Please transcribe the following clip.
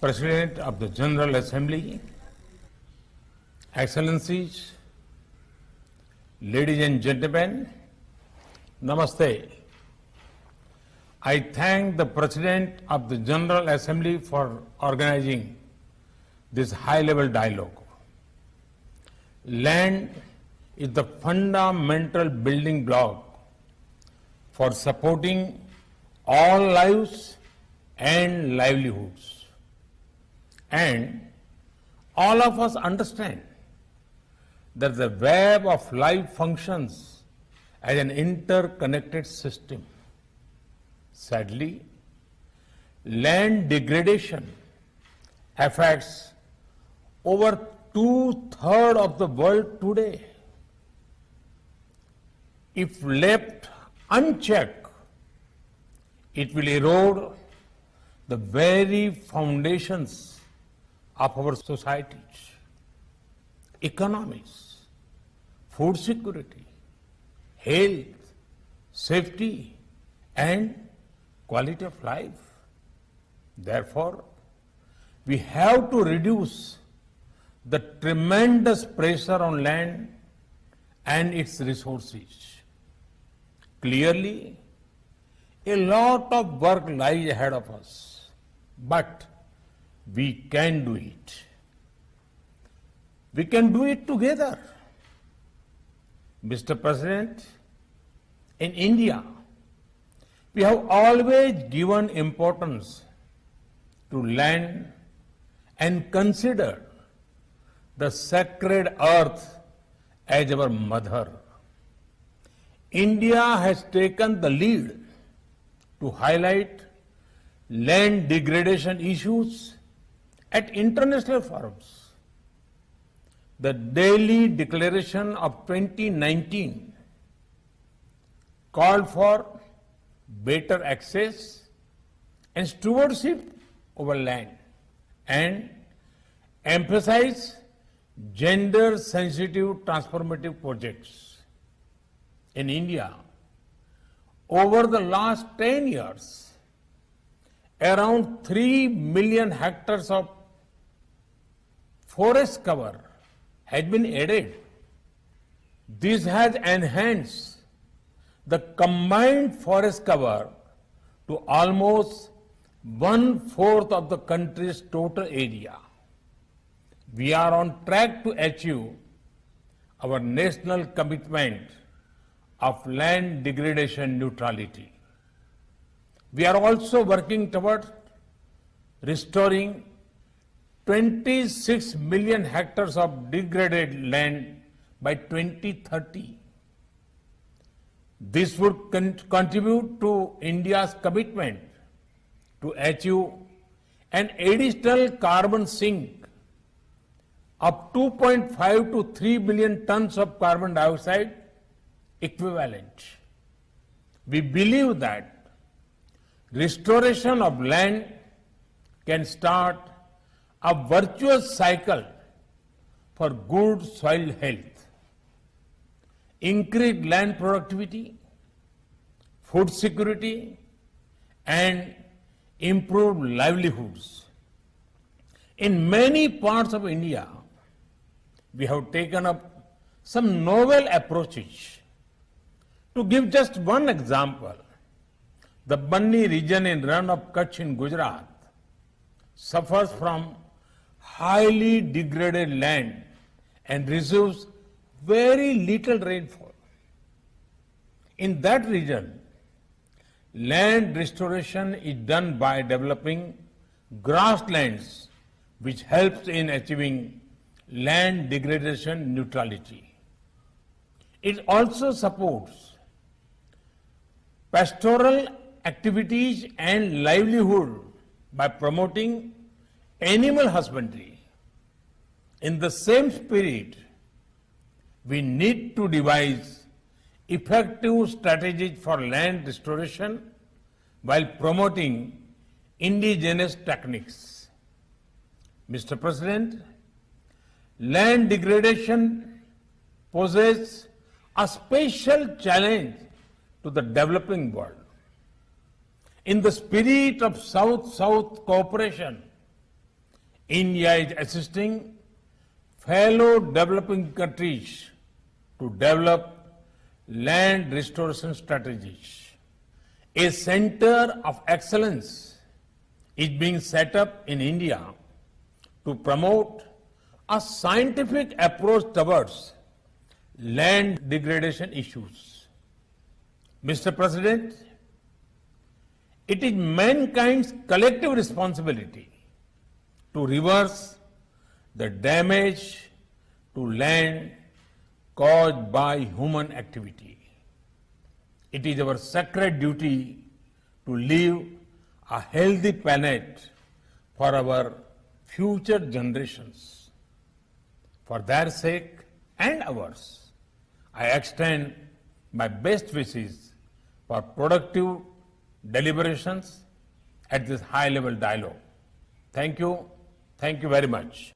President of the General Assembly, Excellencies, ladies and gentlemen, Namaste. I thank the President of the General Assembly for organizing this high-level dialogue. Land is the fundamental building block for supporting all lives and livelihoods. And all of us understand that the web of life functions as an interconnected system. Sadly, land degradation affects over 2/3 of the world today. If left unchecked, it will erode the very foundations of our societies, economies, food security, health, safety, and quality of life. Therefore, we have to reduce the tremendous pressure on land and its resources. Clearly, a lot of work lies ahead of us, but we can do it. We can do it together. Mr. President, in India, we have always given importance to land and considered the sacred earth as our mother. India has taken the lead to highlight land degradation issues at international forums. The Delhi Declaration of 2019 called for better access and stewardship over land and emphasized gender-sensitive transformative projects. In India, over the last 10 years, around 3 million hectares of forest cover has been added. This has enhanced the combined forest cover to almost 1/4 of the country's total area. We are on track to achieve our national commitment of land degradation neutrality. We are also working toward restoring 26 million hectares of degraded land by 2030. This would contribute to India's commitment to achieve an additional carbon sink of 2.5 to 3 billion tons of carbon dioxide equivalent. We believe that restoration of land can start a virtuous cycle for good soil health, increased land productivity, food security, and improved livelihoods. In many parts of India, we have taken up some novel approaches. To give just one example, the Banni region in Rann of Kutch in Gujarat suffers from highly degraded land and receives very little rainfall. In that region, land restoration is done by developing grasslands, which helps in achieving land degradation neutrality. It also supports pastoral activities and livelihood by promoting animal husbandry. In the same spirit, we need to devise effective strategies for land restoration while promoting indigenous techniques. Mr. President, land degradation poses a special challenge to the developing world. In the spirit of South-South cooperation, India is assisting fellow developing countries to develop land restoration strategies. A center of excellence is being set up in India to promote a scientific approach towards land degradation issues. Mr. President, it is mankind's collective responsibility to reverse the damage to land caused by human activity. It is our sacred duty to leave a healthy planet for our future generations. For their sake and ours, I extend my best wishes for productive deliberations at this high-level dialogue. Thank you. Thank you very much.